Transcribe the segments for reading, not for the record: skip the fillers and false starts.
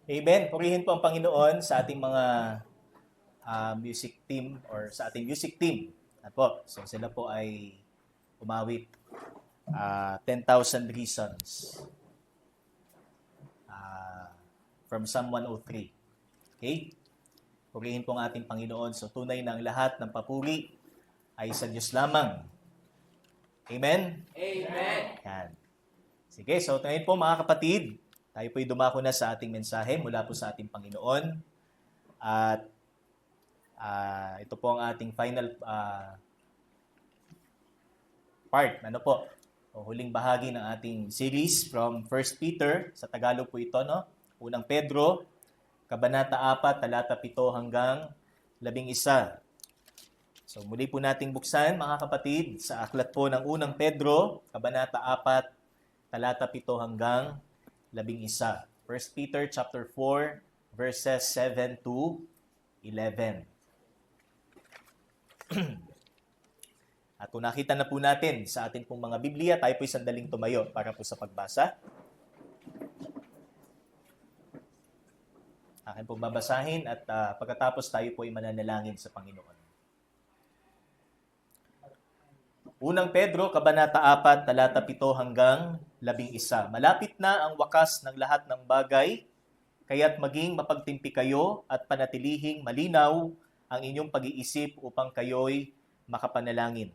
Amen. Purihin po ang Panginoon sa ating mga music team or sa ating music team. At po, so sila po ay umawit 10,000 Reasons ah, from Psalm 103. Okay? Purihin po ang ating Panginoon. So tunay na ang lahat ng papuri ay sa Diyos lamang. Amen? Amen. Yan. Sige, so ngayon po mga kapatid, tayo po'y dumako na sa ating mensahe mula po sa ating Panginoon. At ito po ang ating final part. Ano po? O huling bahagi ng ating series from 1 Peter. Sa Tagalog po ito, no? Unang Pedro, Kabanata 4, talata 7 hanggang 11. So muli po nating buksan, mga kapatid, sa aklat po ng Unang Pedro, Kabanata 4, talata 7 hanggang 11. 1 Peter chapter 4, verses 7 to 11. At kung nakita na po natin sa atin pong mga Biblia, tayo po'y sandaling tumayo para po sa pagbasa. Akin pong babasahin at pagkatapos tayo po'y mananalangin sa Panginoon. Unang Pedro, Kabanata 4, talata 7 hanggang 11. Malapit na ang wakas ng lahat ng bagay, kaya't maging mapagtimpi kayo at panatilihing malinaw ang inyong pag-iisip upang kayo'y makapanalangin.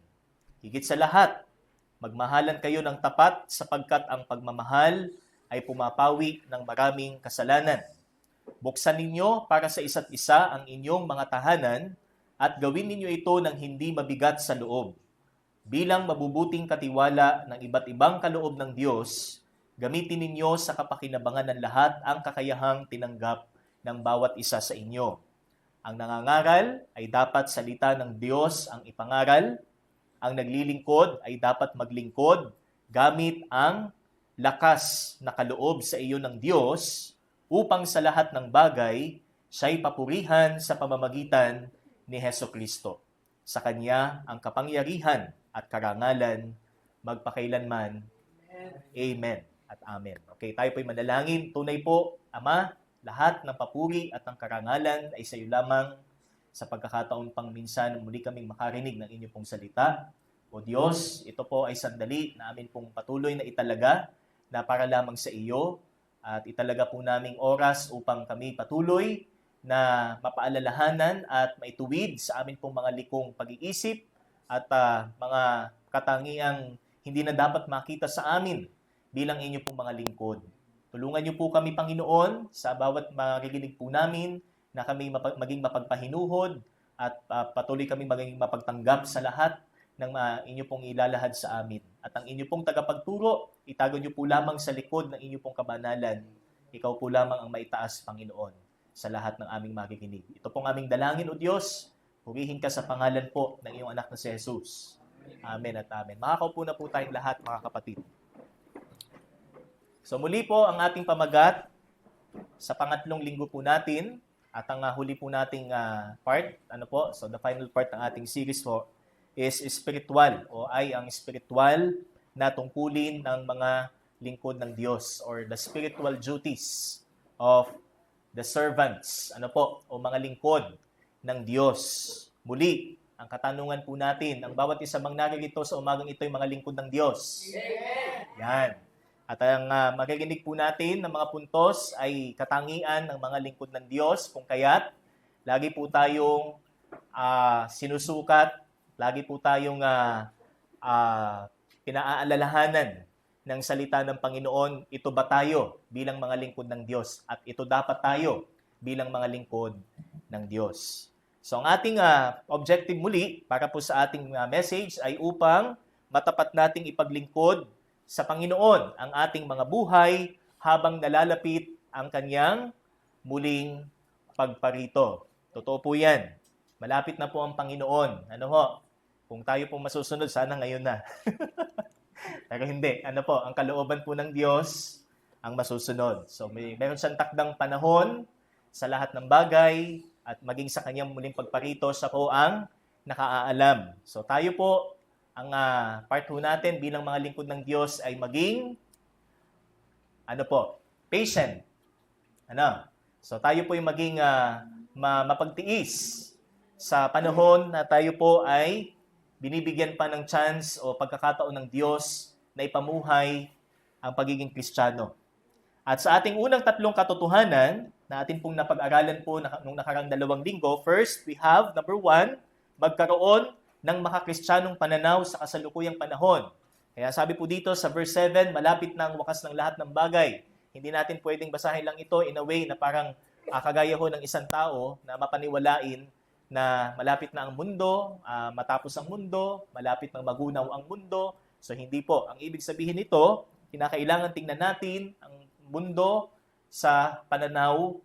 Higit sa lahat, magmahalan kayo ng tapat sapagkat ang pagmamahal ay pumapawi ng maraming kasalanan. Buksan ninyo para sa isa't isa ang inyong mga tahanan at gawin ninyo ito ng hindi mabigat sa loob. Bilang mabubuting katiwala ng iba't ibang kaloob ng Diyos, gamitin ninyo sa kapakinabangan ng lahat ang kakayahang tinanggap ng bawat isa sa inyo. Ang nangangaral ay dapat salita ng Diyos ang ipangaral. Ang naglilingkod ay dapat maglingkod gamit ang lakas na kaloob sa iyo ng Diyos upang sa lahat ng bagay siya'y papurihan sa pamamagitan ni Hesukristo. Sa Kanya ang kapangyarihan at karangalan magpakailanman. Amen at amen. Okay, tayo po'y manalangin. Tunay po, Ama, lahat ng papuri at ng karangalan ay sa iyo lamang sa pagkakataon pang minsan muli kaming makarinig ng inyo pong salita. O Diyos, ito po ay sandali na amin pong patuloy na italaga na para lamang sa iyo at italaga po naming oras upang kami patuloy na mapaalalahanan at maituwid sa amin pong mga likong pag-iisip at mga katangiang hindi na dapat makita sa amin bilang inyo pong mga lingkod. Tulungan niyo po kami, Panginoon, sa bawat mariginig po namin na kami maging mapagpahinuhod at patuloy kami maging mapagtanggap sa lahat ng inyo pong ilalahad sa amin. At ang inyo pong tagapagturo, itago niyo po lamang sa likod ng inyo pong kabanalan. Ikaw po lamang ang maitaas, Panginoon, sa lahat ng aming makikinig. Ito pong aming dalangin, O Diyos, purihin ka sa pangalan po ng iyong anak na si Jesus. Amen at amen. Makakaupo na po tayong lahat, mga kapatid. So muli po ang ating pamagat sa pangatlong linggo po natin at ang huli po nating part, so the final part ng ating series po is spiritual o ay ang spiritual na tungkulin ng mga lingkod ng Diyos or the spiritual duties of the servants, o mga lingkod ng Diyos. Muli, ang katanungan po natin, ang bawat isa bang naririto sa umagang ito ay mga lingkod ng Diyos? Amen. Yan. At ang mariginig po natin ng mga puntos ay katangian ng mga lingkod ng Diyos, kung kaya't lagi po tayong sinusukat, lagi po tayong pinaalalahanan ng salita ng Panginoon, ito ba tayo bilang mga lingkod ng Diyos? At ito dapat tayo bilang mga lingkod ng Diyos. So ang ating objective muli para po sa ating message ay upang matapat nating ipaglingkod sa Panginoon ang ating mga buhay habang nalalapit ang kanyang muling pagparito. Totoo po yan. Malapit na po ang Panginoon. Kung tayo po masusunod, sana ngayon na. Pero hindi. Ang kalooban po ng Diyos ang masusunod. So meron siyang takdang panahon sa lahat ng bagay at maging sa kanyang muling pagparito, siya po ang nakaalam. So tayo po, ang part po natin bilang mga lingkod ng Diyos ay maging patient. So tayo po yung maging mapagtiis sa panahon na tayo po ay binibigyan pa ng chance o pagkakataon ng Diyos na ipamuhay ang pagiging Kristiyano. At sa ating unang tatlong katotohanan na atin pong napag-aralan po nung nakarang 2 linggo, first, we have, number 1, magkaroon ng makakristyanong pananaw sa kasalukuyang panahon. Kaya sabi po dito sa verse 7, malapit na ang wakas ng lahat ng bagay. Hindi natin pwedeng basahin lang ito in a way na parang kagaya ho ng isang tao na mapaniwalain na malapit na ang mundo, matapos ang mundo, malapit na magunaw ang mundo. So hindi po. Ang ibig sabihin nito, kinakailangan tingnan natin ang mundo sa pananaw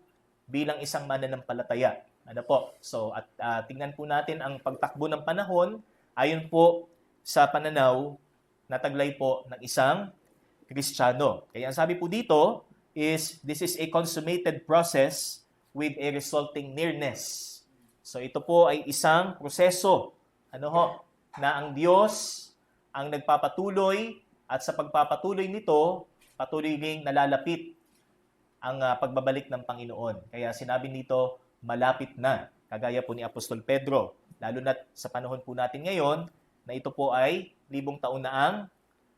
bilang isang mananampalataya. Ano po? So at tingnan po natin ang pagtakbo ng panahon ayon po sa pananaw na taglay po ng isang Kristiyano. Kaya ang sabi po dito is this is a consummated process with a resulting nearness. So ito po ay isang proseso na ang Diyos ang nagpapatuloy at sa pagpapatuloy nito, patuloy ring nalalapit ang pagbabalik ng Panginoon. Kaya sinabi nito, malapit na. Kagaya po ni Apostol Pedro. Lalo na sa panahon po natin ngayon, na ito po ay 1,000 taon na ang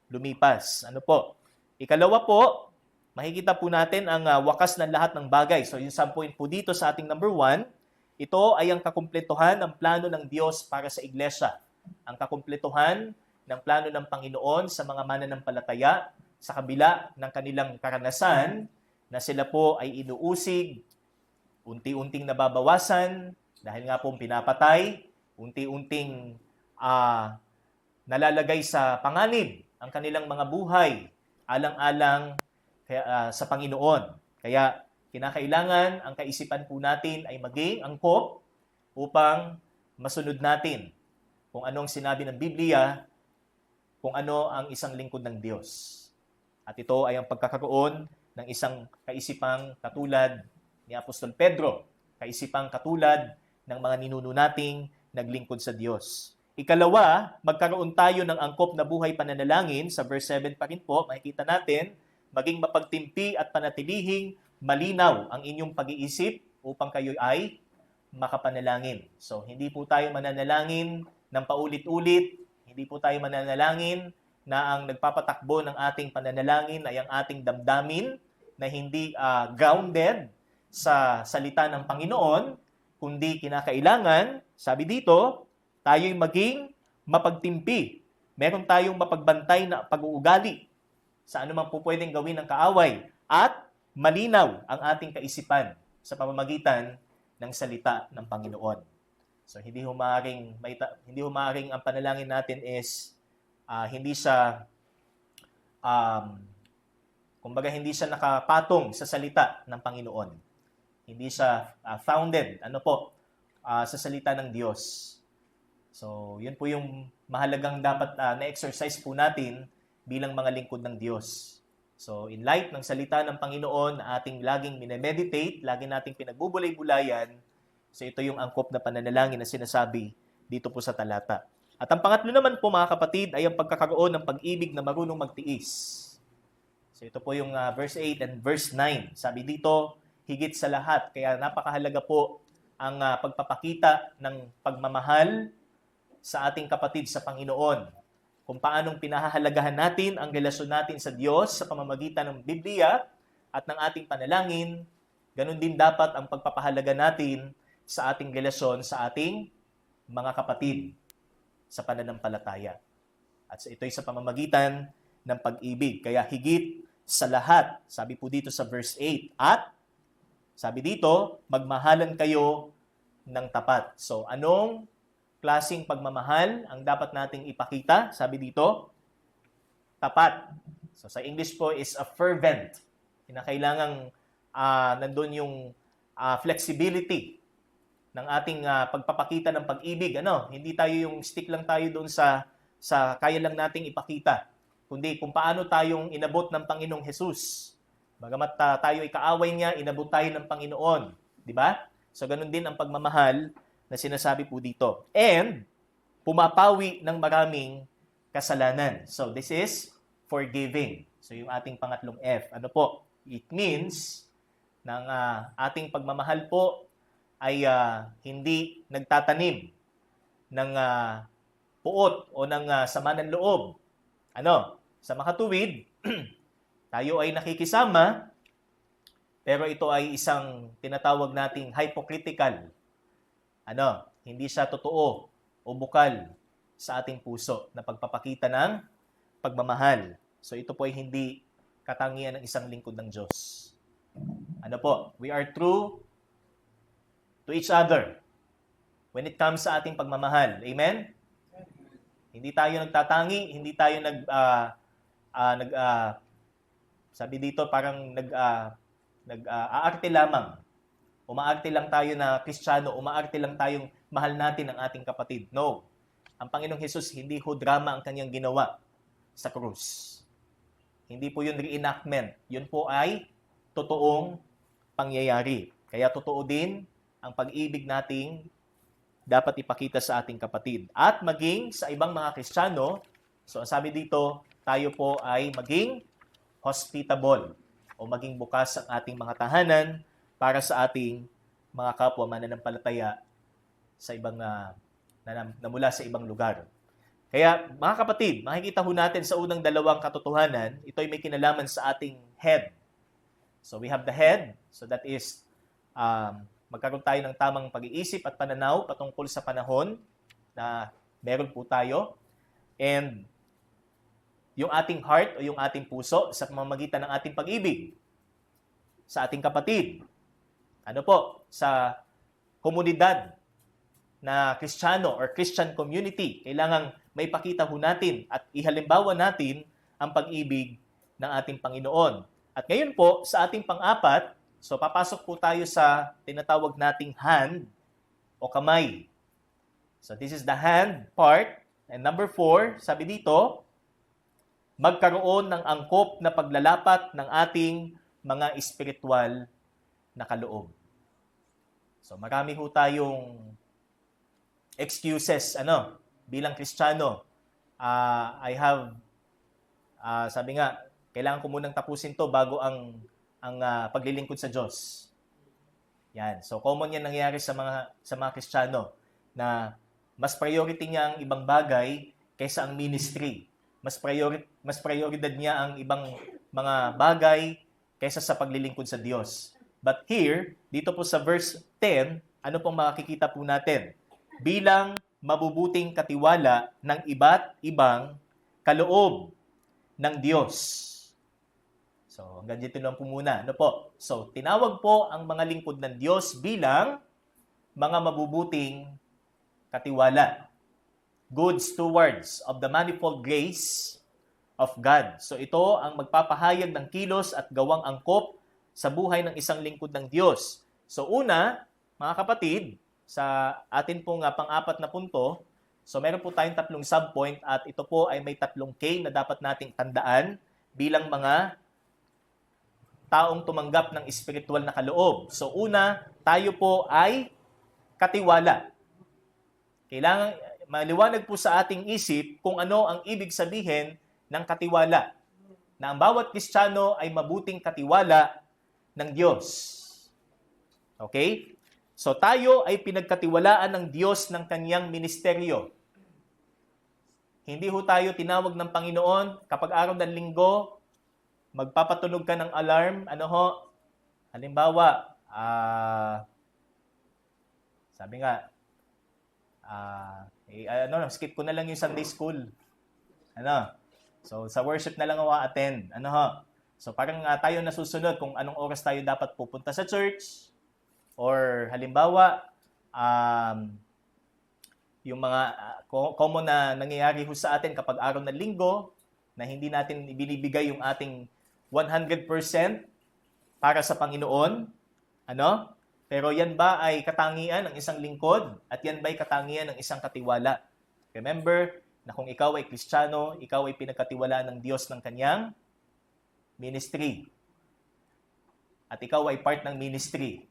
lumipas. Ano po? Ikalawa po, makikita po natin ang wakas ng lahat ng bagay. So yung subpoint po dito sa ating number 1, ito ay ang kakumpletuhan ng plano ng Diyos para sa iglesia. Ang kakumpletuhan ng plano ng Panginoon sa mga mananampalataya sa kabila ng kanilang karanasan na sila po ay inuusig, unti-unting nababawasan dahil nga po pinapatay, unti-unting nalalagay sa panganib ang kanilang mga buhay alang-alang sa Panginoon. Kaya kinakailangan ang kaisipan po natin ay maging angkop upang masunod natin kung anong sinabi ng Biblia, kung ano ang isang lingkod ng Diyos. At ito ay ang pagkakaroon ng isang kaisipang katulad ni Apostol Pedro, kaisipang katulad ng mga ninuno nating naglingkod sa Diyos. Ikalawa, magkaroon tayo ng angkop na buhay pananalangin. Sa verse 7 pa rin po, makikita natin, maging mapagtimpi at panatilihing malinaw ang inyong pag-iisip upang kayo ay makapanalangin. So, hindi po tayo mananalangin ng paulit-ulit. Hindi po tayo mananalangin na ang nagpapatakbo ng ating pananalangin ay ang ating damdamin na hindi grounded sa salita ng Panginoon, kundi kinakailangan, sabi dito, tayo'y maging mapagtimpi. Meron tayong mapagbantay na pag-uugali sa anumang po pwedeng gawin ng kaaway at malinaw ang ating kaisipan sa pamamagitan ng salita ng Panginoon. So hindi humaaring ang panalangin natin is hindi siya hindi siya nakapatong sa salita ng Panginoon. Hindi siya founded sa salita ng Diyos. So yun po yung mahalagang dapat na-exercise po natin bilang mga lingkod ng Diyos. So, in light ng salita ng Panginoon na ating laging minemeditate, lagi nating pinagbubulay-bulayan, so ito yung angkop na pananalangin na sinasabi dito po sa talata. At ang pangatlo naman po mga kapatid ay ang pagkakaroon ng pag-ibig na marunong magtiis. So ito po yung verse 8 and verse 9. Sabi dito, higit sa lahat, kaya napakahalaga po ang pagpapakita ng pagmamahal sa ating kapatid sa Panginoon. Kung paanong pinahahalagahan natin ang relasyon natin sa Diyos sa pamamagitan ng Biblia at ng ating panalangin, ganun din dapat ang pagpapahalaga natin sa ating relasyon sa ating mga kapatid sa pananampalataya. At ito'y sa pamamagitan ng pag-ibig. Kaya higit sa lahat, sabi po dito sa verse 8, at sabi dito, magmahalan kayo ng tapat. So, anong klaseng pagmamahal ang dapat nating ipakita? Sabi dito, tapat. So sa English po is a fervent. Kinakailangang nandun yung flexibility ng ating pagpapakita ng pag-ibig. Hindi tayo yung stick lang tayo doon sa kaya lang nating ipakita, kundi kung paano tayong inabot ng Panginoong Jesus. Bagamat tayo ay kaaway niya, inabot tayo ng Panginoon. Di ba? So ganun din ang pagmamahal na sinasabi po dito. And, pumapawi ng maraming kasalanan. So, this is forgiving. So, yung ating pangatlong F. Ano po? It means ng ating pagmamahal po ay hindi nagtatanim ng puot o ng sama ng loob. Sa makatuwid, tayo ay nakikisama, pero ito ay isang tinatawag nating hypocritical. Hindi siya totoo o bukal sa ating puso na pagpapakita ng pagmamahal. So ito po ay hindi katangian ng isang lingkod ng Diyos. We are true to each other when it comes sa ating pagmamahal. Amen? Hindi tayo nagtatangi, hindi tayo sabi dito parang aarte lamang. Umaarte lang tayo na Kristiyano, umaarte lang tayong mahal natin ang ating kapatid. No. Ang Panginoong Hesus, hindi ho drama ang kanyang ginawa sa krus. Hindi po yun reenactment. Yun po ay totoong pangyayari. Kaya totoo din ang pag-ibig nating dapat ipakita sa ating kapatid. At maging sa ibang mga Kristiyano, so ang sabi dito, tayo po ay maging hospitable o maging bukas ang ating mga tahanan para sa ating mga kapwa mananampalataya sa ibang na mula sa ibang lugar. Kaya mga kapatid, makikita ho natin sa unang dalawang katotohanan, ito ay may kinalaman sa ating head. So we have the head, so that is magkaroon tayo ng tamang pag-iisip at pananaw patungkol sa panahon na meron po tayo. And yung ating heart o yung ating puso sa pamamagitan ng ating pag-ibig sa ating kapatid. Sa komunidad na Kristiyano or Christian community, kailangang may pakita ho natin at ihalimbawa natin ang pag-ibig ng ating Panginoon. At ngayon po, sa ating pang-apat, so papasok po tayo sa tinatawag nating hand o kamay. So this is the hand part. And number 4, sabi dito, magkaroon ng angkop na paglalapat ng ating mga espiritual na kaloob. So marami ho tayong excuses bilang Kristiyano. Sabi nga, kailangan ko munang tapusin to bago ang paglilingkod sa Diyos. Yan. So common yan nangyayari sa mga Kristiyano na mas priority niya ang ibang bagay kaysa ang ministry. Mas prioridad niya ang ibang mga bagay kaysa sa paglilingkod sa Diyos. But here, dito po sa verse 10, ano pong makikita po natin? Bilang mabubuting katiwala ng iba't ibang kaloob ng Diyos. So, hanggang dito lang po muna. So, tinawag po ang mga lingkod ng Diyos bilang mga mabubuting katiwala. Good stewards of the manifold grace of God. So, ito ang magpapahayag ng kilos at gawang angkop sa buhay ng isang lingkod ng Diyos. So, una, mga kapatid, sa atin pong pang-apat na punto, so meron po tayong 3 subpoint at ito po ay may 3 K na dapat nating tandaan bilang mga taong tumanggap ng espiritual na kaloob. So una, tayo po ay katiwala. Kailangan maliwanag po sa ating isip kung ano ang ibig sabihin ng katiwala. Na ang bawat Kristiyano ay mabuting katiwala ng Diyos. Okay? So tayo ay pinagkatiwalaan ng Diyos ng kanyang ministeryo. Hindi ho tayo tinawag ng Panginoon kapag araw ng linggo, magpapatunog ka ng alarm, halimbawa, sabi nga, skip ko na lang yung Sunday school. So sa worship na lang ako attend. So parang tayo nasusunod kung anong oras tayo dapat pupunta sa church. Or halimbawa, yung mga common na nangyayari ho sa atin kapag araw ng linggo na hindi natin ibinibigay yung ating 100% para sa Panginoon. Pero yan ba ay katangian ng isang lingkod? At yan ba ay katangian ng isang katiwala? Remember na kung ikaw ay Kristiyano, ikaw ay pinagkatiwalaan ng Diyos ng kanyang ministry. At ikaw ay part ng ministry.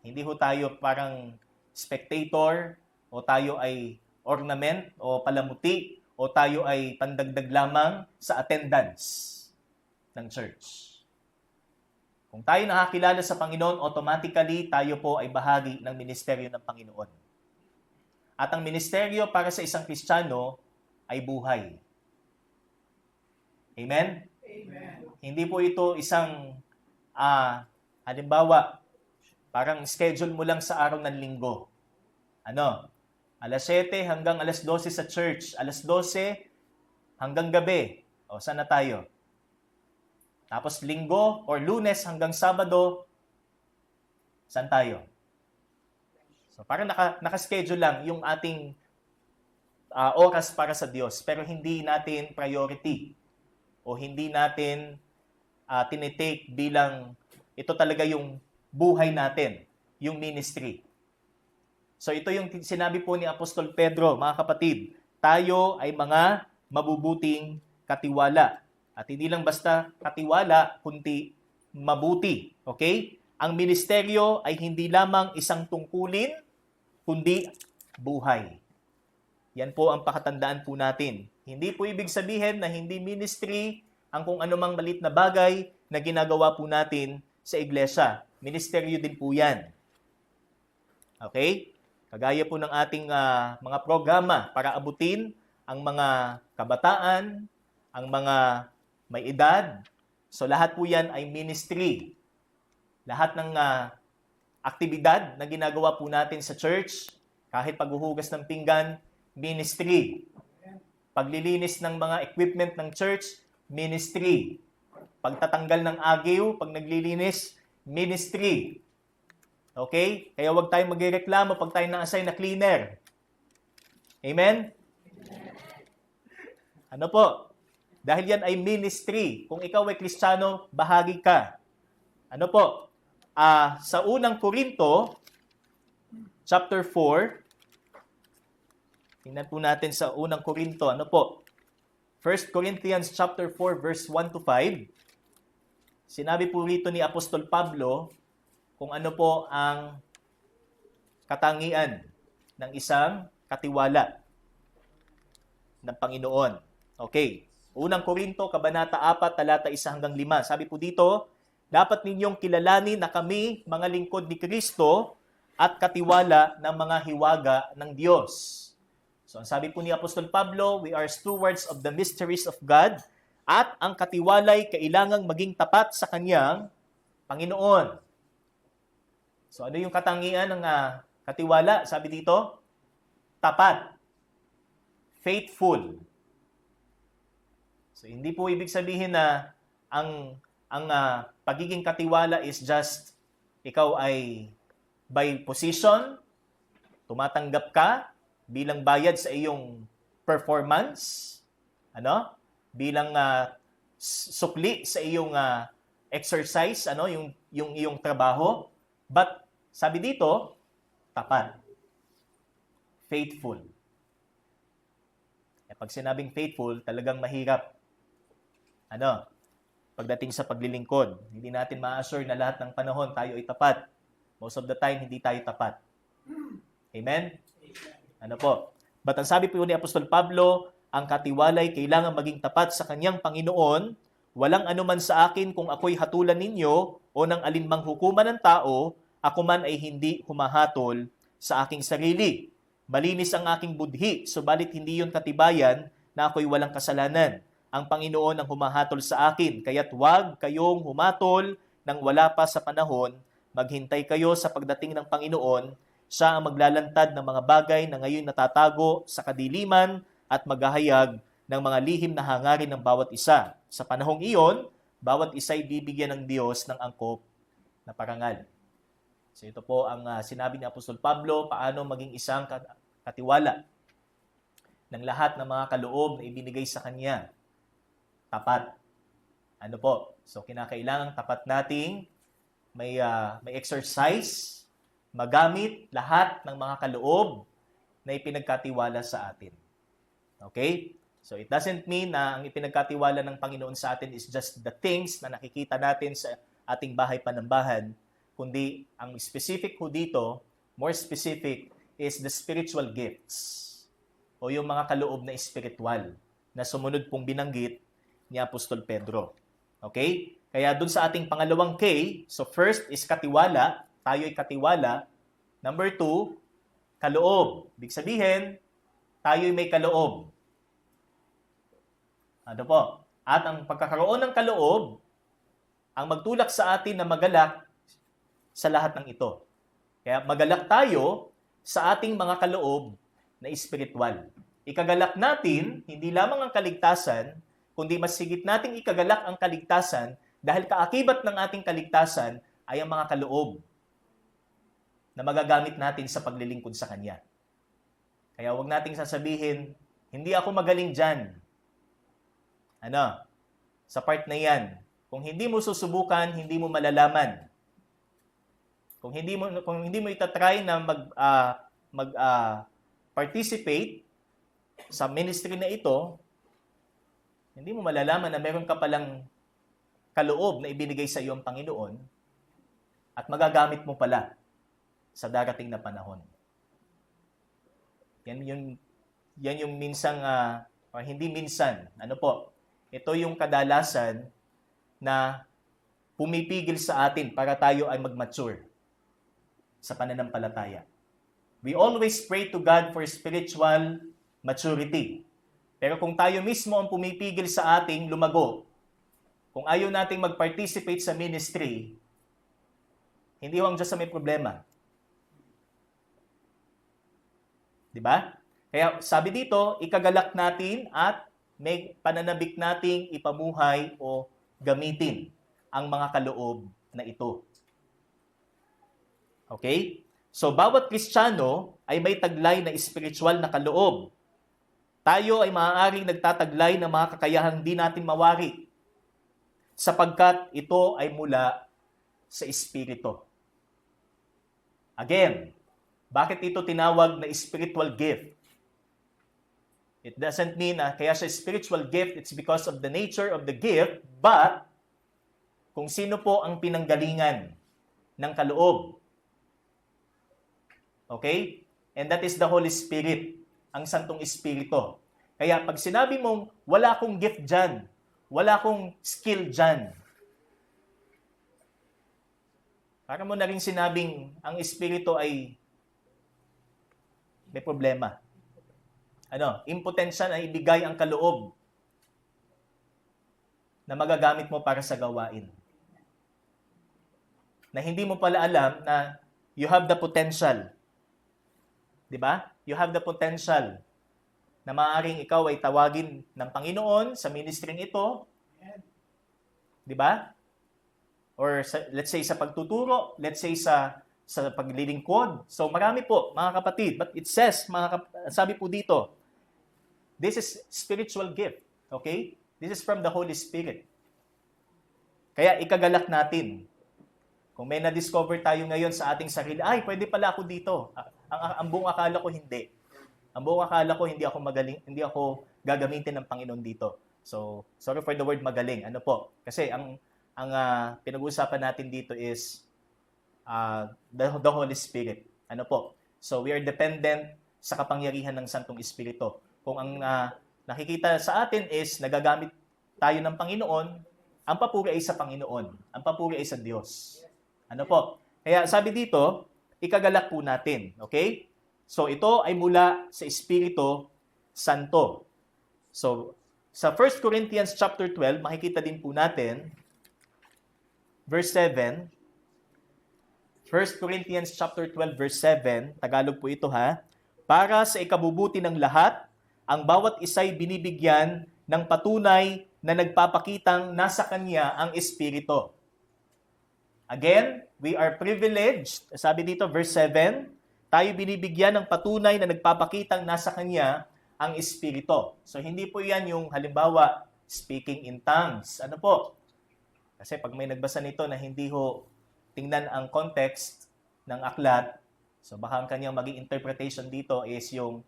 Hindi ho tayo parang spectator o tayo ay ornament o palamuti o tayo ay pandagdag lamang sa attendance ng church. Kung tayo nakakilala sa Panginoon, automatically tayo po ay bahagi ng ministeryo ng Panginoon. At ang ministeryo para sa isang Kristiyano ay buhay. Amen? Amen. Hindi po ito isang, halimbawa, parang schedule mo lang sa araw ng linggo. Alas 7 hanggang alas 12 sa church. Alas 12 hanggang gabi. O, saan na tayo? Tapos linggo or Lunes hanggang Sabado, saan tayo? So parang naka-schedule lang yung ating oras para sa Diyos, pero hindi natin priority o hindi natin tinitake bilang ito talaga yung buhay natin, yung ministry. So ito yung sinabi po ni Apostol Pedro, mga kapatid, tayo ay mga mabubuting katiwala. At hindi lang basta katiwala, kundi mabuti. Okay? Ang ministeryo ay hindi lamang isang tungkulin, kundi buhay. Yan po ang pakatandaan po natin. Hindi po ibig sabihin na hindi ministry ang kung anumang malit na bagay na ginagawa po natin sa iglesia. Ministeryo din po yan. Okay? Kagaya po ng ating mga programa para abutin ang mga kabataan, ang mga may edad. So lahat po yan ay ministry. Lahat ng aktibidad na ginagawa po natin sa church, kahit paghuhugas ng pinggan, ministry. Paglilinis ng mga equipment ng church, ministry. Pagtatanggal ng agiw, pag naglilinis, ministry. Okay? Kaya huwag tayong magreklamo pag tayo na-assign na cleaner. Amen? Ano po? Dahil yan ay ministry. Kung ikaw ay Kristiyano, bahagi ka. Ano po? Sa unang Korinto, chapter 4, tingnan po natin sa unang Korinto. Ano po? 1 Corinthians chapter 4, verse 1 to 5. Sinabi po rito ni Apostol Pablo kung ano po ang katangian ng isang katiwala ng Panginoon. Okay. Unang Korinto, Kabanata 4, talata 1 hanggang 5. Sabi po dito, dapat ninyong kilalanin na kami, mga lingkod ni Kristo, at katiwala ng mga hiwaga ng Diyos. So, ang sabi po ni Apostol Pablo, we are stewards of the mysteries of God, at ang katiwala'y kailangang maging tapat sa Kanyang Panginoon. So, ano yung katangian ng katiwala? Sabi dito, tapat, faithful. So, hindi po ibig sabihin na ang pagiging katiwala is just ikaw ay by position, tumatanggap ka bilang bayad sa iyong performance, bilang sukli sa iyong exercise, yung iyong trabaho. But sabi dito, tapat, faithful. Pag sinabing faithful, talagang mahirap. Pagdating sa paglilingkod, hindi natin ma-assure na lahat ng panahon tayo ay tapat. Most of the time, hindi tayo tapat. Amen? But ang sabi po ni Apostol Pablo, ang katiwalay kailangan maging tapat sa kanyang Panginoon. Walang anuman sa akin kung ako'y hatulan ninyo o ng alinmang hukuman ng tao, ako man ay hindi humahatol sa aking sarili. Malinis ang aking budhi, subalit hindi yon katibayan na ako'y walang kasalanan. Ang Panginoon ang humahatol sa akin, kaya't huwag kayong humatol nang wala pa sa panahon. Maghintay kayo sa pagdating ng Panginoon. Siya ang maglalantad ng mga bagay na ngayon natatago sa kadiliman at maghahayag ng mga lihim na hangarin ng bawat isa. Sa panahong iyon, bawat isa'y bibigyan ng Diyos ng angkop na parangal. So ito po ang sinabi ni Apostol Pablo, paano maging isang katiwala ng lahat ng mga kaloob na ibinigay sa Kanya. Tapat. So kinakailangan tapat nating may exercise, magamit lahat ng mga kaloob na ipinagkatiwala sa atin. Okay? So it doesn't mean na ang ipinagkatiwala ng Panginoon sa atin is just the things na nakikita natin sa ating bahay panambahan, kundi ang specific ko dito, more specific, is the spiritual gifts o yung mga kaloob na espiritual na sumunod pong binanggit ni Apostol Pedro. Okay? Kaya dun sa ating pangalawang K, so first is katiwala. Tayo ay katiwala. Number 2, kaloob. Ibig sabihin, tayo ay may kaloob. Ano po? At ang pagkakaroon ng kaloob, ang magtulak sa atin na magalak sa lahat ng ito. Kaya magalak tayo sa ating mga kaloob na espiritual. Ikagalak natin, hindi lamang ang kaligtasan, kundi mas higit nating ikagalak ang kaligtasan dahil kaakibat ng ating kaligtasan ay ang mga kaloob na magagamit natin sa paglilingkod sa Kanya. Kaya huwag nating sasabihin, hindi ako magaling dyan. Sa part na yan, kung hindi mo susubukan, hindi mo malalaman. Kung hindi mo itatry na participate sa ministry na ito, hindi mo malalaman na meron ka palang kaloob na ibinigay sa iyo ang Panginoon at magagamit mo pala sa darating na panahon. Yan yung minsang, hindi minsan, ito yung kadalasan na pumipigil sa atin para tayo ay mag-mature sa pananampalataya. We always pray to God for spiritual maturity. Pero kung tayo mismo ang pumipigil sa ating lumago, kung ayaw nating mag-participate sa ministry, hindi ho ang Diyos sa may problema. Diba? Kaya sabi dito, ikagalak natin at may pananabik nating ipamuhay o gamitin ang mga kaloob na ito. Okay? So, bawat Kristiyano ay may taglay na spiritual na kaloob. Tayo ay maaaring nagtataglay ng mga kakayahang di natin mawari sapagkat ito ay mula sa Espiritu. Again, bakit ito tinawag na spiritual gift? It doesn't mean kaya siya spiritual gift, it's because of the nature of the gift, but kung sino po ang pinanggalingan ng kaloob. Okay? And that is the Holy Spirit, ang Santong Espiritu. Kaya pag sinabi mong wala akong gift dyan, wala akong skill dyan, para mo na rin sinabing ang Espiritu ay may problema. Impotensya na ibigay ang kaloob na magagamit mo para sa gawain. Na hindi mo pala alam na you have the potential. Diba? You have the potential na maaaring ikaw ay tawagin ng Panginoon sa ministering ito. Diba? Or let's say sa pagtuturo, let's say sa paglilingkod. So marami po, mga kapatid. But it says, sabi po dito, this is spiritual gift. Okay? This is from the Holy Spirit. Kaya ikagalak natin. Kung may na-discover tayo ngayon sa ating sarili, ay, pwede pala ako dito. Ang buong akala ko hindi. Ang buong akala ko hindi ako magaling, hindi ako gagamitin ng Panginoon dito. So, sorry for the word magaling. Kasi ang pinag-uusapan natin dito is the Holy Spirit. So, we are dependent sa kapangyarihan ng Santong Espiritu. Kung ang nakikita sa atin is nagagamit tayo ng Panginoon, ang papuri ay sa Panginoon. Ang papuri ay sa Diyos. Kaya sabi dito, ikagalak po natin. Okay? So, ito ay mula sa Espiritu Santo. So, sa 1 Corinthians chapter 12, makikita din po natin, verse 7, 1 Corinthians chapter 12, verse 7, Tagalog po ito para sa ikabubuti ng lahat, ang bawat isa'y binibigyan ng patunay na nagpapakitang nasa Kanya ang Espiritu. Again, we are privileged. Sabi dito, verse 7, tayo binibigyan ng patunay na nagpapakitang nasa Kanya ang Espiritu. So, hindi po yan yung halimbawa, speaking in tongues. Kasi pag may nagbasa nito na hindi ho tingnan ang context ng aklat, so baka ang kanyang maging interpretation dito is yung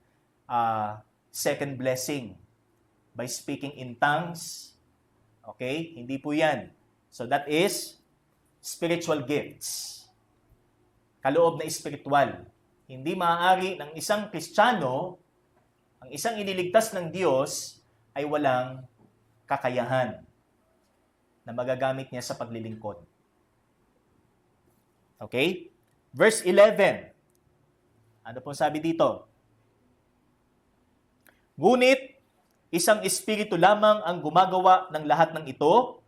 second blessing by speaking in tongues. Okay? Hindi po yan. So that is spiritual gifts. Kaloob na espiritual. Hindi maaari ng isang Kristiyano, ang isang iniligtas ng Diyos ay walang kakayahan. na magagamit niya sa paglilingkod. Okay? Verse 11. Ano pong sabi dito? Ngunit, isang espiritu lamang ang gumagawa ng lahat ng ito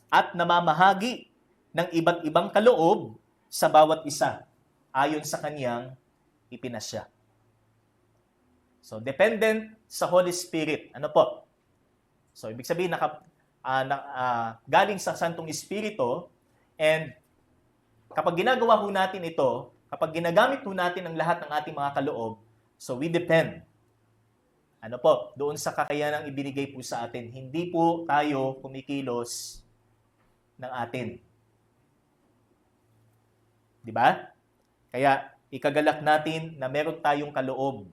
at namamahagi ng iba't ibang kaloob sa bawat isa ayon sa kanyang ipinasya. So, dependent sa Holy Spirit. Ano po? So, ibig sabihin, galing sa Santong Espiritu, and kapag ginagawa ho natin ito, kapag ginagamit ho natin ang lahat ng ating mga kaloob, so we depend. Ano po? Doon sa kakayanang ibinigay po sa atin. Hindi po tayo kumikilos ng atin. Di ba? Kaya, ikagalak natin na meron tayong kaloob.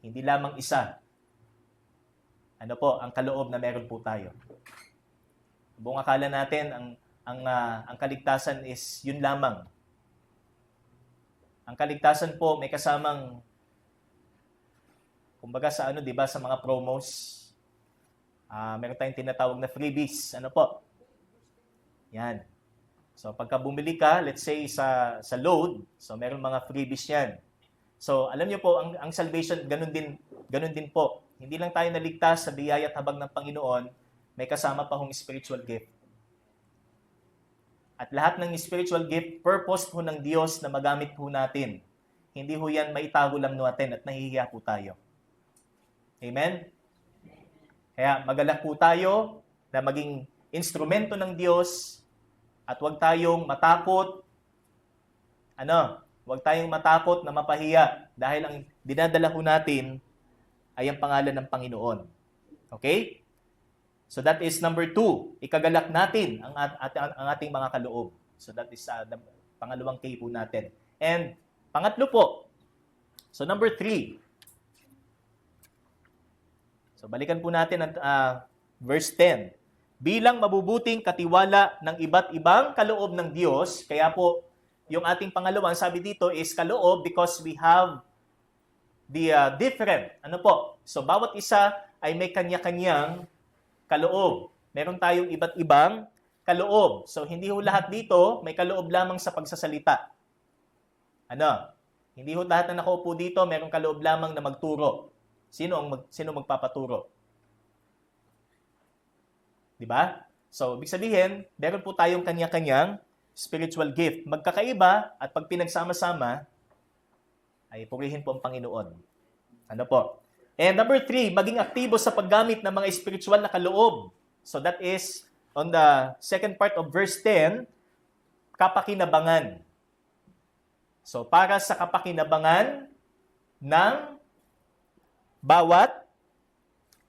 Hindi lamang isa. Ano po, ang kaloob na meron po tayo. Buong akala natin, ang kaligtasan is yun lamang. Ang kaligtasan po may kasamang, kumbaga sa di ba, sa mga promos, meron tayong tinatawag na freebies. Ano po? Yan. So, pagka bumili ka, let's say sa load, so meron mga freebies yan. So, alam niyo po, ang salvation, ganun din po. Hindi lang tayo naligtas sa biyaya at habag ng Panginoon, may kasama pa hong spiritual gift. At lahat ng spiritual gift, purpose po ng Diyos na magamit po natin. Hindi ho yan maitago lang natin at nahihiya po tayo. Amen? Kaya magalak po tayo na maging instrumento ng Diyos at huwag tayong matakot. Huwag tayong matakot na mapahiya dahil ang dinadala po natin ay ang pangalan ng Panginoon. Okay? So that is number 2. Ikagalak natin ang ating mga kaloob. So that is the pangalawang K po natin. And pangatlo po. So number 3. So balikan po natin ang verse 10. Bilang mabubuting katiwala ng iba't ibang kaloob ng Diyos, kaya po yung ating pangalawang sabi dito is kaloob because we have the different. So bawat isa ay may kanya-kanyang kaloob. Meron tayong iba't ibang kaloob. So hindi ho lahat dito may kaloob lamang sa pagsasalita. Hindi ho lahat na nakaupo dito merong kaloob lamang na magturo. Sino magpapaturo? Di ba? So ibig sabihin, meron po tayong kanya-kanyang spiritual gift. Magkakaiba at pag pinagsama-sama, ay purihin po ang Panginoon. Ano po? And number 3, maging aktibo sa paggamit ng mga spiritual na kaloob. So that is, on the second part of verse 10, kapakinabangan. So para sa kapakinabangan ng bawat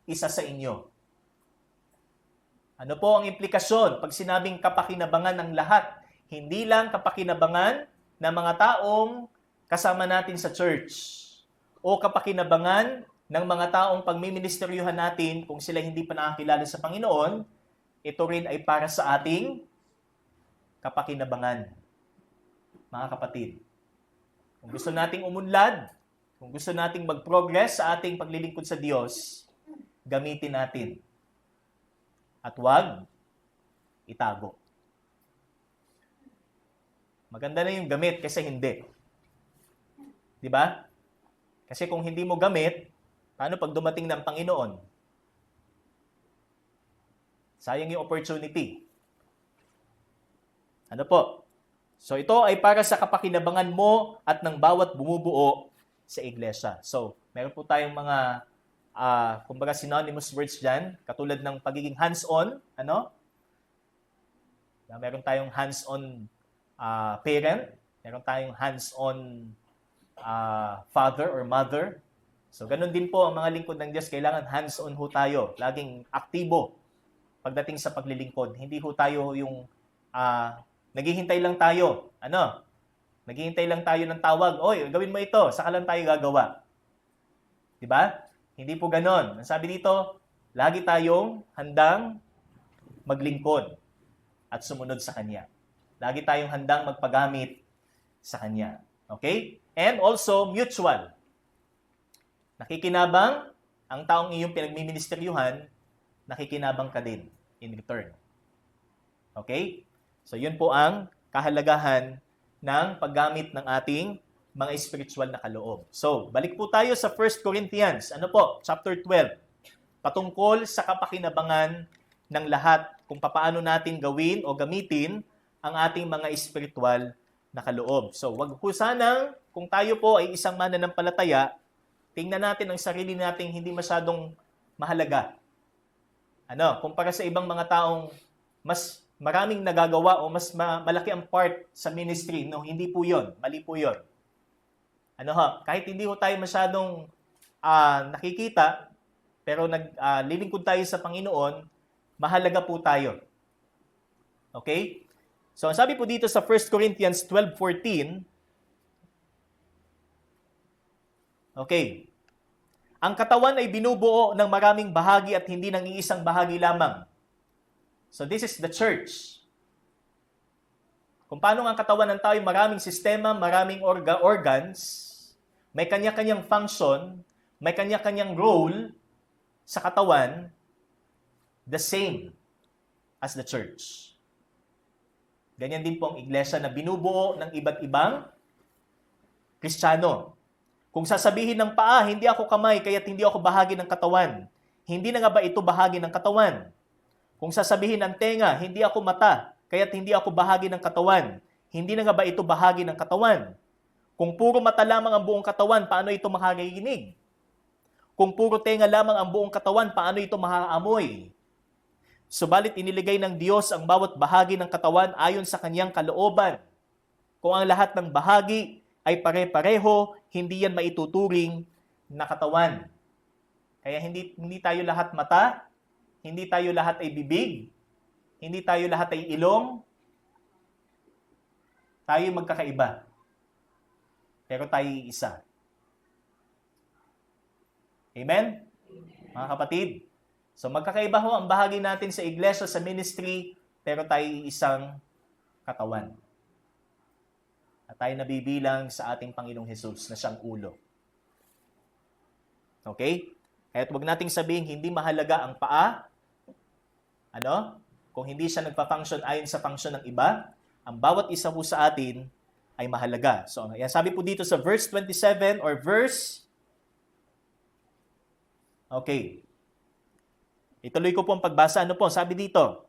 isa sa inyo. Ano po ang implikasyon pag sinabing kapakinabangan ng lahat? Hindi lang kapakinabangan ng mga taong kasama natin sa church o kapakinabangan ng mga taong pagmiministeryuhan natin kung sila hindi pa nakakilala sa Panginoon, ito rin ay para sa ating kapakinabangan. Mga kapatid, kung gusto nating umunlad, kung gusto nating mag-progress sa ating paglilingkod sa Diyos, gamitin natin. At huwag itago. Maganda na yung gamit kasi hindi. Di ba? Kasi kung hindi mo gamit, paano pag dumating ng Panginoon? Sayang yung opportunity. Ano po? So ito ay para sa kapakinabangan mo at ng bawat bumubuo sa iglesia. So, meron po tayong mga kumbaga synonymous words dyan, katulad ng pagiging hands-on, meron tayong hands-on parent, meron tayong hands-on father or mother. So, ganun din po ang mga lingkod ng Diyos, kailangan hands-on ho tayo, laging aktibo pagdating sa paglilingkod. Hindi ho tayo yung naghihintay lang tayo. Naghihintay lang tayo ng tawag, oy, gawin mo ito, saka lang tayo gagawa. Diba? Hindi po ganon. Ang sabi dito, lagi tayong handang maglingkod at sumunod sa Kanya. Lagi tayong handang magpagamit sa Kanya. Okay? And also, mutual. Nakikinabang ang taong iyong pinagmiministeryuhan, nakikinabang ka din in return. Okay? So yun po ang kahalagahan ng paggamit ng ating mga spiritual na kaloob. So, balik po tayo sa 1 Corinthians. Ano po? Chapter 12. Patungkol sa kapakinabangan ng lahat kung paano natin gawin o gamitin ang ating mga spiritual na kaloob. So, wag po sanang, kung tayo po ay isang mananampalataya, tingnan natin ang sarili nating hindi masyadong mahalaga. Kumpara sa ibang mga taong mas maraming nagagawa o mas malaki ang part sa ministry. No, hindi po yun. Mali po yun. Kahit hindi ho tayo masyadong nakikita, pero naglilingkod tayo sa Panginoon, mahalaga po tayo. Okay? So, ang sabi po dito sa 1 Corinthians 12:14, okay, ang katawan ay binubuo ng maraming bahagi at hindi ng iisang bahagi lamang. So, this is the church. Kung paano ang katawan ng tao ay maraming sistema, maraming organs, may kanya-kanyang function, may kanya-kanyang role sa katawan, the same as the church. Ganyan din po ang iglesia na binubuo ng iba't ibang Kristiyano. Kung sasabihin ng paa, hindi ako kamay, kaya't hindi ako bahagi ng katawan. Hindi na nga ba ito bahagi ng katawan? Kung sasabihin ng tenga, hindi ako mata, kaya't hindi ako bahagi ng katawan. Hindi na nga ba ito bahagi ng katawan? Kung puro mata lamang ang buong katawan, paano ito makakakinig? Kung puro tenga lamang ang buong katawan, paano ito makakaamoy? Subalit iniligay ng Diyos ang bawat bahagi ng katawan ayon sa kanyang kalooban. Kung ang lahat ng bahagi ay pare-pareho, hindi yan maituturing na katawan. Kaya hindi tayo lahat mata, hindi tayo lahat ay bibig, hindi tayo lahat ay ilong, tayo magkakaiba. Pero tayo isa. Amen? Mga kapatid. So magkakaiba ho ang bahagi natin sa iglesia, sa ministry, pero tayo isang katawan. At tayo nabibilang sa ating Panginoong Hesus na siyang ulo. Okay? Kaya't huwag nating sabihin hindi mahalaga ang paa. Kung hindi siya nagpa-function ayon sa function ng iba, ang bawat isa po sa atin ay mahalaga. So, yan sabi po dito sa verse 27 or okay. Ituloy ko po ang pagbasa. Ano po? Sabi dito,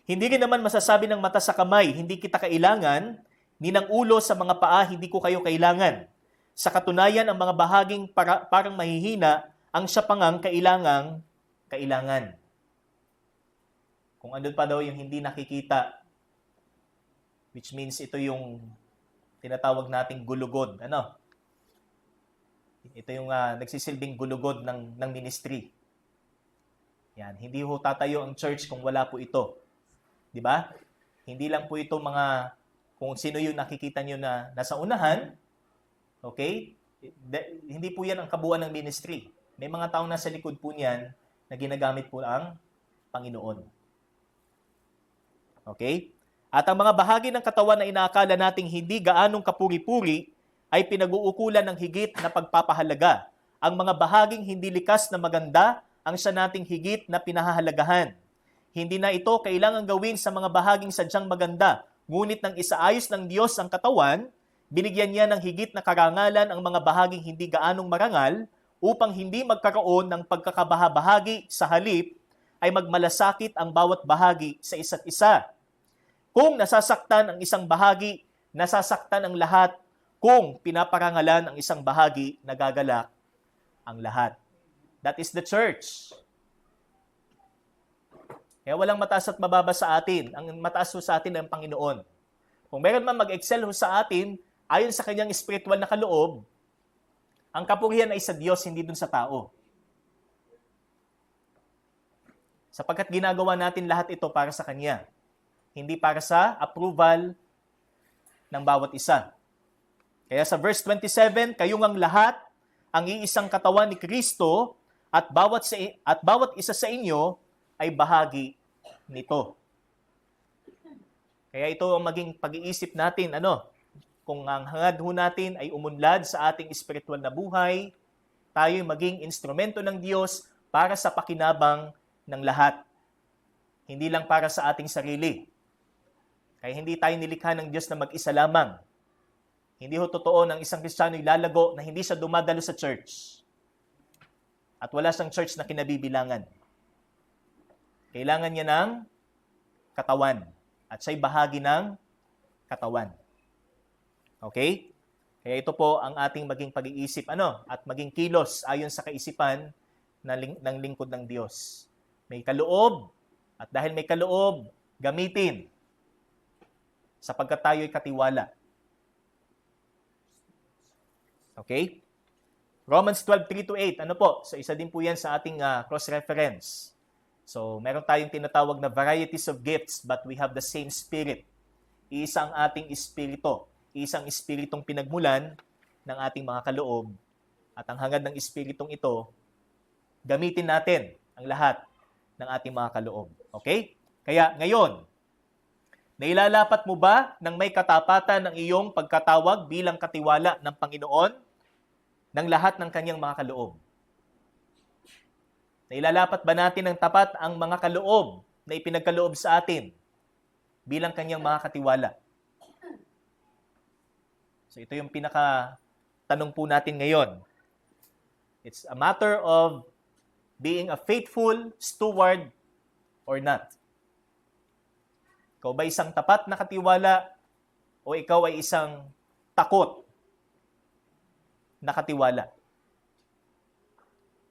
hindi rin naman masasabi ng mata sa kamay, hindi kita kailangan, ni ng ulo sa mga paa, hindi ko kayo kailangan. Sa katunayan, ang mga bahaging parang mahihina, ang siya pangang kailangan. Kung andun pa daw yung hindi nakikita, which means ito yung tinatawag nating gulugod. Ito yung nagsisilbing gulugod ng ministry. Yan, hindi ho tatayo ang church kung wala po ito. 'Di ba? Hindi lang po ito kung sino yung nakikita nyo na nasa unahan, okay? Hindi po yan ang kabuuan ng ministry. May mga taong nasa likod po niyan na ginagamit po ang Panginoon. Okay? At ang mga bahagi ng katawan na inaakala nating hindi gaanong kapuri-puri ay pinag-uukulan ng higit na pagpapahalaga. Ang mga bahaging hindi likas na maganda ang siya nating higit na pinahahalagahan. Hindi na ito kailangan gawin sa mga bahaging sadyang maganda, ngunit nang isaayos ng Diyos ang katawan, binigyan niya ng higit na karangalan ang mga bahaging hindi gaanong marangal upang hindi magkaroon ng pagkakabahabahagi sa halip ay magmalasakit ang bawat bahagi sa isa't isa. Kung nasasaktan ang isang bahagi, nasasaktan ang lahat. Kung pinaparangalan ang isang bahagi, nagagalak ang lahat. That is the church. Kaya walang mataas at mababa sa atin. Ang mataas ho sa atin ay ang Panginoon. Kung meron man mag-excel ho sa atin, ayon sa kanyang spiritual na kaloob, ang kapurihan ay sa Diyos, hindi dun sa tao. Sapagkat ginagawa natin lahat ito para sa Kanya. Hindi para sa approval ng bawat isa. Kaya sa verse 27, kayong ang lahat, ang iisang katawan ni Kristo, at bawat isa sa inyo ay bahagi nito. Kaya ito ang maging pag-iisip natin, kung ang hangad ho natin ay umunlad sa ating espiritual na buhay, tayo'y maging instrumento ng Diyos para sa pakinabang ng lahat. Hindi lang para sa ating sarili. Kaya hindi tayo nilikha ng Diyos na mag-isa lamang. Hindi ho totoo ng isang Kristiyano lalago na hindi siya dumadalo sa church. At wala siyang church na kinabibilangan. Kailangan niya ng katawan. At siya'y bahagi ng katawan. Okay? Kaya ito po ang ating maging pag-iisip at maging kilos ayon sa kaisipan ng lingkod ng Diyos. May kaloob, at dahil may kaloob, gamitin sapagkat tayo'y katiwala. Okay? Romans 12:3-8. Ano po? So isa din po yan sa ating cross-reference. So meron tayong tinatawag na varieties of gifts but we have the same Spirit. Iisa ang ating espiritu. Isang espiritong pinagmulan ng ating mga kaloob. At ang hangad ng espiritong ito, gamitin natin ang lahat ng ating mga kaloob. Okay? Kaya ngayon, nailalapat mo ba ng may katapatan ng iyong pagkatawag bilang katiwala ng Panginoon ng lahat ng kanyang mga kaloob? Nailalapat ba natin ng tapat ang mga kaloob na ipinagkaloob sa atin bilang kanyang mga katiwala? So ito yung pinaka-tanong po natin ngayon. It's a matter of being a faithful steward or not. Ikaw ba isang tapat na katiwala o ikaw ay isang takot na katiwala?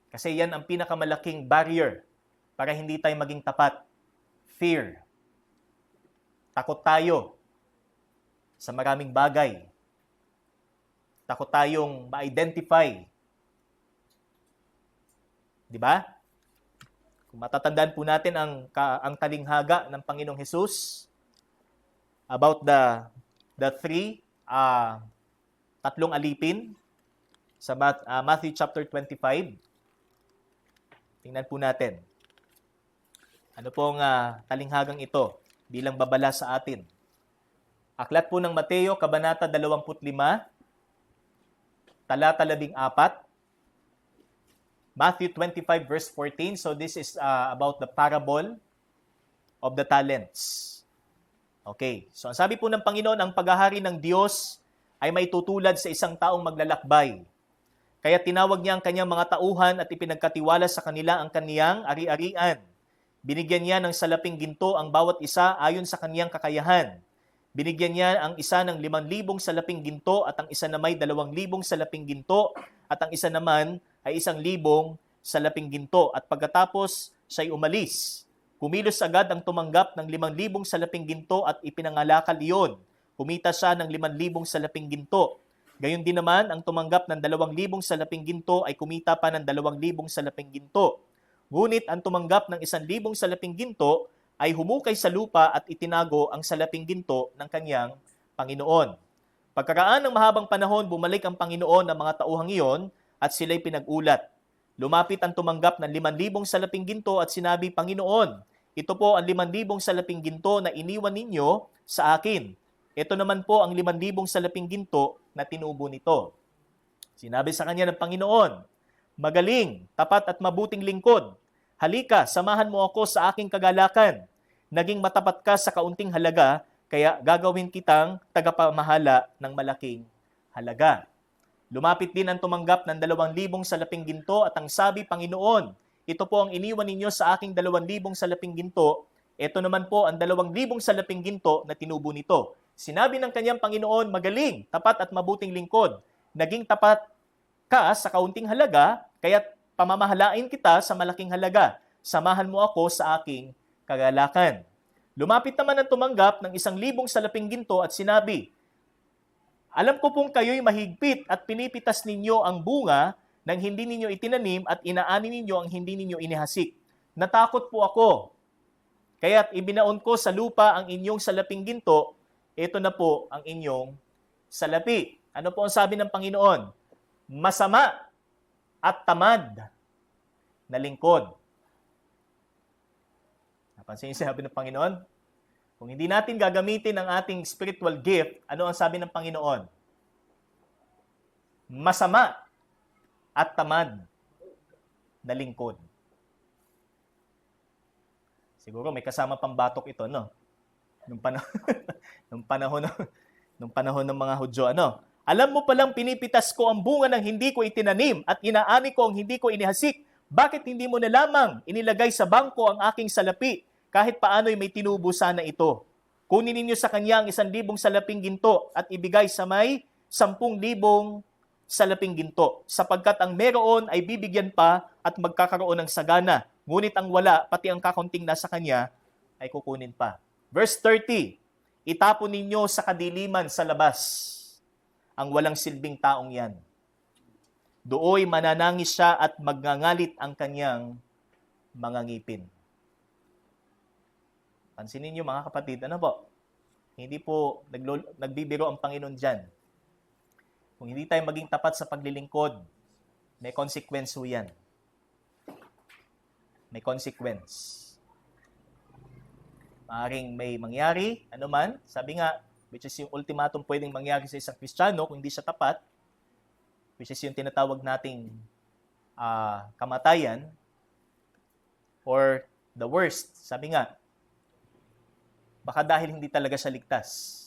Kasi yan ang pinakamalaking barrier para hindi tayo maging tapat. Fear. Takot tayo sa maraming bagay. Takot tayong ma-identify. Di ba? Kung matatandaan po natin ang talinghaga ng Panginoong Hesus about the tatlong alipin sa Matthew chapter 25. Tingnan po natin. Ano pong talinghagang ito bilang babala sa atin? Aklat po ng Mateo, Kabanata 25, talata 14. Matthew 25 verse 14. So this is about the parable of the talents. Okay. So ang sabi po ng Panginoon, ang paghahari ng Diyos ay may tutulad sa isang taong maglalakbay. Kaya tinawag niya ang kanyang mga tauhan at ipinagkatiwala sa kanila ang kaniyang ari-arian. Binigyan niya ng salaping ginto ang bawat isa ayon sa kaniyang kakayahan. Binigyan niya ang isa ng 5,000 salaping ginto at ang isa naman 2,000 salaping ginto at ang isa naman ay 1,000 salaping ginto. At pagkatapos siya'y umalis. Kumilos agad ang tumanggap ng 5,000 salaping ginto at ipinangalakal iyon. Kumita siya ng 5,000 salaping ginto. Gayon din naman, ang tumanggap ng 2,000 salaping ginto ay kumita pa ng 2,000 salaping ginto. Ngunit ang tumanggap ng 1,000 salaping ginto ay humukay sa lupa at itinago ang salaping ginto ng kanyang Panginoon. Pagkaraan ng mahabang panahon, bumalik ang Panginoon ng mga tauhang iyon at sila'y pinag-ulat. Lumapit ang tumanggap ng 5,000 salaping ginto at sinabi, Panginoon, ito po ang 5,000 salaping ginto na iniwan ninyo sa akin. Ito naman po ang 5,000 salaping ginto na tinubo nito. Sinabi sa kanya ng Panginoon, magaling, tapat at mabuting lingkod. Halika, samahan mo ako sa aking kagalakan. Naging matapat ka sa kaunting halaga, kaya gagawin kitang tagapamahala ng malaking halaga. Lumapit din ang tumanggap ng 2,000 salaping ginto at ang sabi, Panginoon, ito po ang iniwan ninyo sa aking 2,000 salaping ginto. Ito naman po ang 2,000 salaping ginto na tinubo nito. Sinabi ng kanyang Panginoon, magaling, tapat at mabuting lingkod. Naging tapat ka sa kaunting halaga, kaya't pamamahalain kita sa malaking halaga. Samahan mo ako sa aking kagalakan. Lumapit naman ang tumanggap ng 1,000 salaping ginto at sinabi, alam ko pong kayo'y mahigpit at pinipitas ninyo ang bunga nang hindi ninyo itinanim at inaani ninyo ang hindi ninyo inihasik. Natakot po ako. Kaya't ibinaon ko sa lupa ang inyong salaping ginto. Ito na po ang inyong salapi. Ano po ang sabi ng Panginoon? Masama at tamad na lingkod. Napansin niyo sabi ng Panginoon? Kung hindi natin gagamitin ang ating spiritual gift, ano ang sabi ng Panginoon? Masama at tamad na lingkod. Siguro may kasama pang batok ito, no? Nung panahon, nung panahon, nung panahon ng mga Hudyo, ano? Alam mo palang pinipitas ko ang bunga ng hindi ko itinanim at inaani ko ang hindi ko inihasik. Bakit hindi mo na lamang inilagay sa bangko ang aking salapi? Kahit paano'y may tinubo sana ito. Kunin ninyo sa kanya ang 1,000 salaping ginto at ibigay sa may 10,000 salaping ginto, sapagkat ang meron ay bibigyan pa at magkakaroon ng sagana. Ngunit ang wala, pati ang kakunting nasa kanya, ay kukunin pa. Verse 30, itapon ninyo sa kadiliman sa labas ang walang silbing taong yan. Dooy mananangis siya at magngangalit ang kanyang mga ngipin. Pansinin niyo mga kapatid, ano po? Hindi po nagbibiro ang Panginoon dyan. Kung hindi tayo maging tapat sa paglilingkod, may consequence ho yan. May consequence. Maaring may mangyari, ano man, sabi nga, which is yung ultimatum pwedeng mangyari sa isang Kristiyano kung hindi siya tapat, which is yung tinatawag nating kamatayan, or the worst, sabi nga, baka dahil hindi talaga siya ligtas.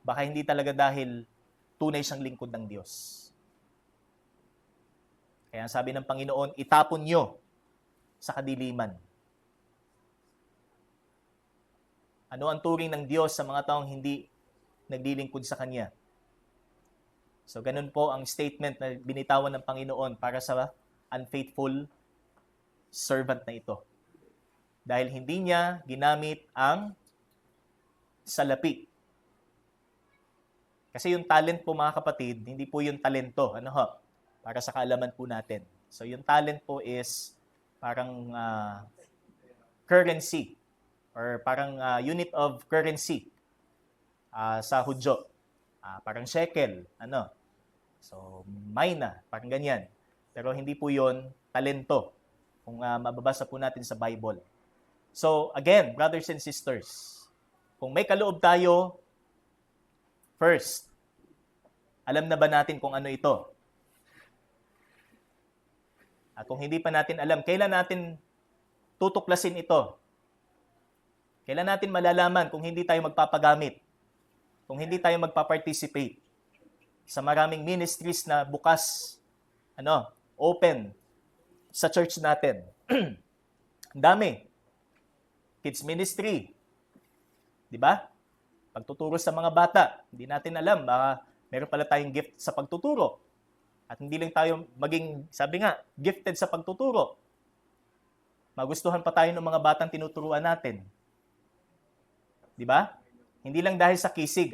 Baka hindi talaga dahil tunay siyang lingkod ng Diyos. Kaya sabi ng Panginoon, itapon nyo sa kadiliman. Ano ang turing ng Diyos sa mga taong hindi naglilingkod sa Kanya? So, ganun po ang statement na binitawan ng Panginoon para sa unfaithful servant na ito. Dahil hindi niya ginamit ang salapi. Kasi yung talent po mga kapatid, hindi po yung talento. Ano ho? Para sa kaalaman po natin. So, yung talent po is parang currency or parang unit of currency sa Hudyo. Parang shekel, ano. So, mina, parang ganyan. Pero hindi po yon talento kung mababasa po natin sa Bible. So, again, brothers and sisters, kung may kaloob tayo, first, alam na ba natin kung ano ito? At kung hindi pa natin alam, kailan natin tutuklasin ito? Kailan natin malalaman kung hindi tayo magpapagamit? Kung hindi tayo magpa-participate sa maraming ministries na bukas, open sa church natin. Ang dami. Kids ministry. 'Di ba? Pagtuturo sa mga bata. Hindi natin alam, baka meron pala tayong gift sa pagtuturo. At hindi lang tayo maging, sabi nga, gifted sa pagtuturo. Magustuhan pa tayo ng mga batang tinuturuan natin. 'Di ba? Hindi lang dahil sa kisig,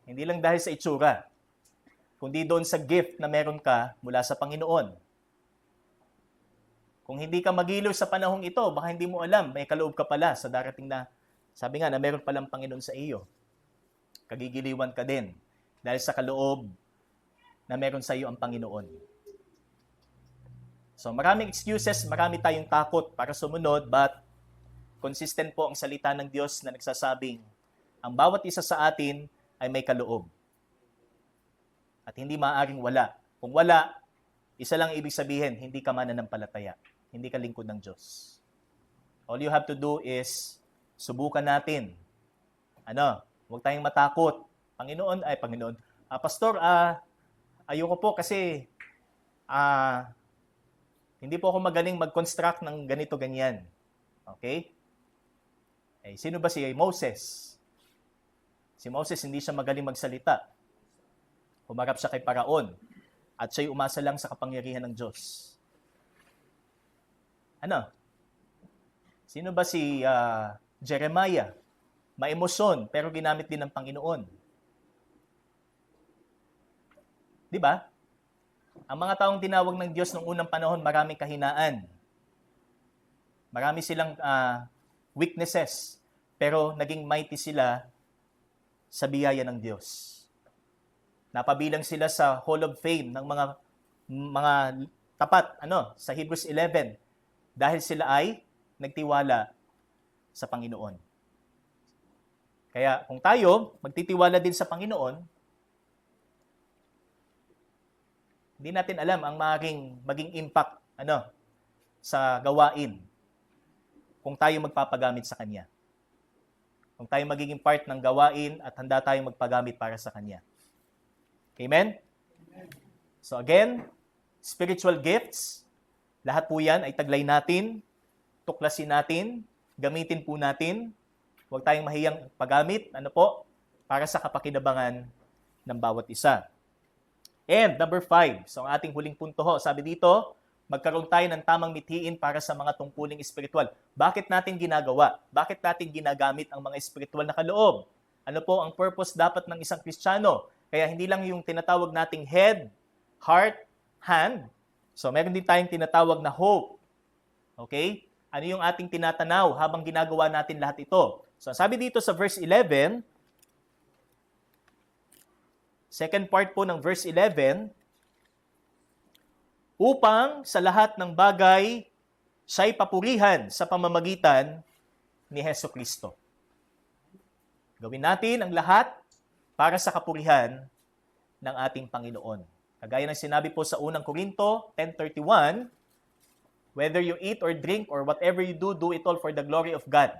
Hindi lang dahil sa itsura. Kundi doon sa gift na meron ka mula sa Panginoon. Kung hindi ka magiliw sa panahong ito, baka hindi mo alam, may kaloob ka pala sa darating na, sabi nga, na meron palang Panginoon sa iyo. Kagigiliwan ka din dahil sa kaloob na meron sa iyo ang Panginoon. So maraming excuses, marami tayong takot para sumunod, but consistent po ang salita ng Diyos na nagsasabing, ang bawat isa sa atin ay may kaloob. At hindi maaaring wala. Kung wala, isa lang ibig sabihin, hindi ka mananampalataya. Hindi ka lingkod ng Diyos. All you have to do is, subukan natin. Huwag tayong matakot. Panginoon, Pastor, ayoko po kasi, hindi po ako magaling mag-construct ng ganito-ganyan. Okay? Sino ba si Moses? Si Moses, hindi siya magaling magsalita. Humarap siya kay Paraon. At siya'y umasa lang sa kapangyarihan ng Diyos. Sino ba si Jeremiah? Maemosyon, pero ginamit din ng Panginoon. Di ba? Ang mga taong tinawag ng Diyos noong unang panahon, maraming kahinaan. Marami silang weaknesses, pero naging mighty sila sa biyaya ng Diyos. Napabilang sila sa Hall of Fame ng mga tapat, sa Hebrews 11, dahil sila ay nagtiwala sa Panginoon. Kaya kung tayo magtitiwala din sa Panginoon, hindi natin alam ang maging impact sa gawain. kung tayo magpapagamit sa Kanya. Kung tayo magiging part ng gawain at handa tayong magpagamit para sa Kanya. Amen? So again, spiritual gifts, lahat po yan ay taglay natin, tuklasin natin, gamitin po natin. Huwag tayong mahiyang paggamit, para sa kapakinabangan ng bawat isa. And number 5, so ang ating huling punto sabi dito, magkaroon tayo ng tamang mithiin para sa mga tungkuling espiritual. Bakit natin ginagawa? Bakit natin ginagamit ang mga espiritual na kaloob? Ano po ang purpose dapat ng isang Kristiyano? Kaya hindi lang yung tinatawag nating head, heart, hand. So meron din tayong tinatawag na hope. Okay? Ano yung ating tinatanaw habang ginagawa natin lahat ito? So sabi dito sa verse 11, second part po ng verse 11, upang sa lahat ng bagay siya'y papurihan sa pamamagitan ni Hesukristo. Gawin natin ang lahat para sa kapurihan ng ating Panginoon. Kagaya ng sinabi po sa unang Korinto 10:31, whether you eat or drink or whatever you do, do it all for the glory of God.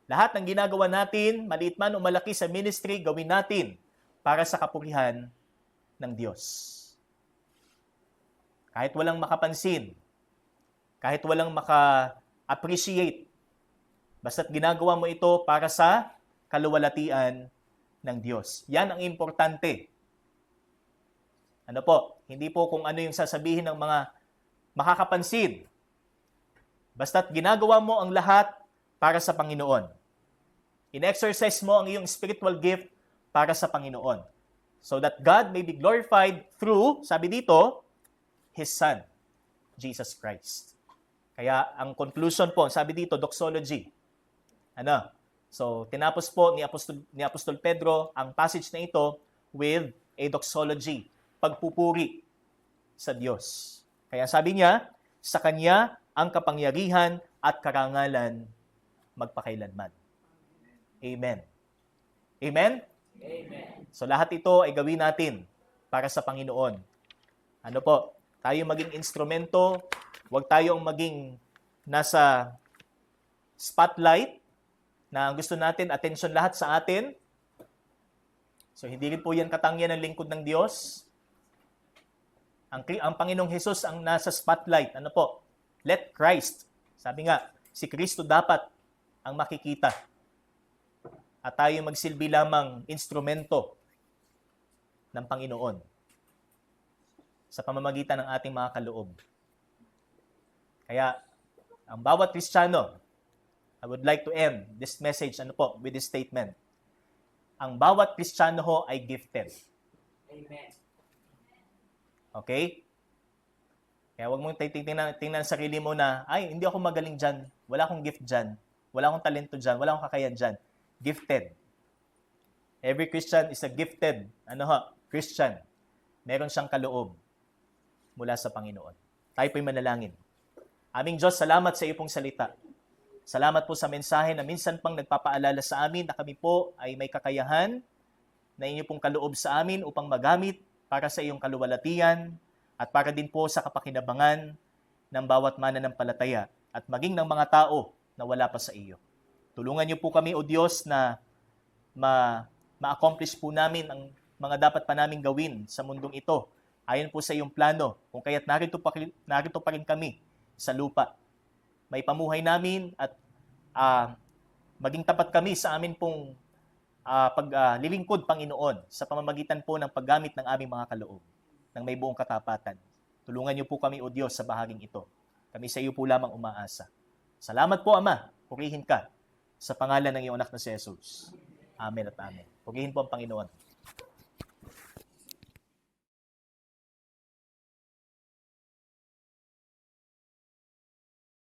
Lahat ng ginagawa natin, maliit man o malaki sa ministry, gawin natin para sa kapurihan ng Diyos. Kahit walang makapansin, kahit walang maka-appreciate, basta't ginagawa mo ito para sa kaluwalhatian ng Diyos. Yan ang importante. Hindi po kung ano yung sasabihin ng mga makakapansin. Basta't ginagawa mo ang lahat para sa Panginoon. In-exercise mo ang iyong spiritual gift para sa Panginoon. So that God may be glorified through, sabi dito, His Son, Jesus Christ. Kaya ang conclusion po, sabi dito, doxology. So, tinapos po ni Apostol Pedro ang passage na ito with a doxology, pagpupuri sa Diyos. Kaya sabi niya, sa Kanya ang kapangyarihan at karangalan magpakailanman. Amen. Amen? Amen. So lahat ito ay gawin natin para sa Panginoon. Tayo maging instrumento, huwag tayong maging nasa spotlight na gusto natin, attention lahat sa atin. So hindi rin po yan katangyan ng lingkod ng Diyos. Ang Panginoong Hesus ang nasa spotlight. Let Christ. Sabi nga, si Kristo dapat ang makikita. At tayo magsilbi lamang instrumento ng Panginoon sa pamamagitan ng ating mga kaloob. Kaya, ang bawat Kristiyano, I would like to end this message with this statement. Ang bawat Kristiyano ay gifted. Amen. Okay? Kaya huwag mong tingnan sa sarili mo na, ay, hindi ako magaling dyan. Wala akong gift dyan. Wala akong talento dyan. Wala akong kakayan dyan. Gifted. Every Christian is a gifted Christian. Meron siyang kaloob mula sa Panginoon. Tayo po'y manalangin. Aming Diyos, salamat sa iyo pong salita. Salamat po sa mensahe na minsan pang nagpapaalala sa amin na kami po ay may kakayahan na inyo pong kaloob sa amin upang magamit para sa iyong kaluwalhatian at para din po sa kapakinabangan ng bawat mananampalataya at maging ng mga tao na wala pa sa iyo. Tulungan niyo po kami, O Diyos, na ma-accomplish po namin ang mga dapat pa naming gawin sa mundong ito ayon po sa iyong plano, kung kaya't narito pa rin kami sa lupa. May pamuhay namin at maging tapat kami sa amin pong paglilingkod, Panginoon, sa pamamagitan po ng paggamit ng aming mga kaloob, ng may buong katapatan. Tulungan niyo po kami, O Diyos, sa bahaging ito. Kami sa iyo po lamang umaasa. Salamat po, Ama. Purihin ka sa pangalan ng iyong anak na si Jesus. Amen at amen. Purihin po ang Panginoon.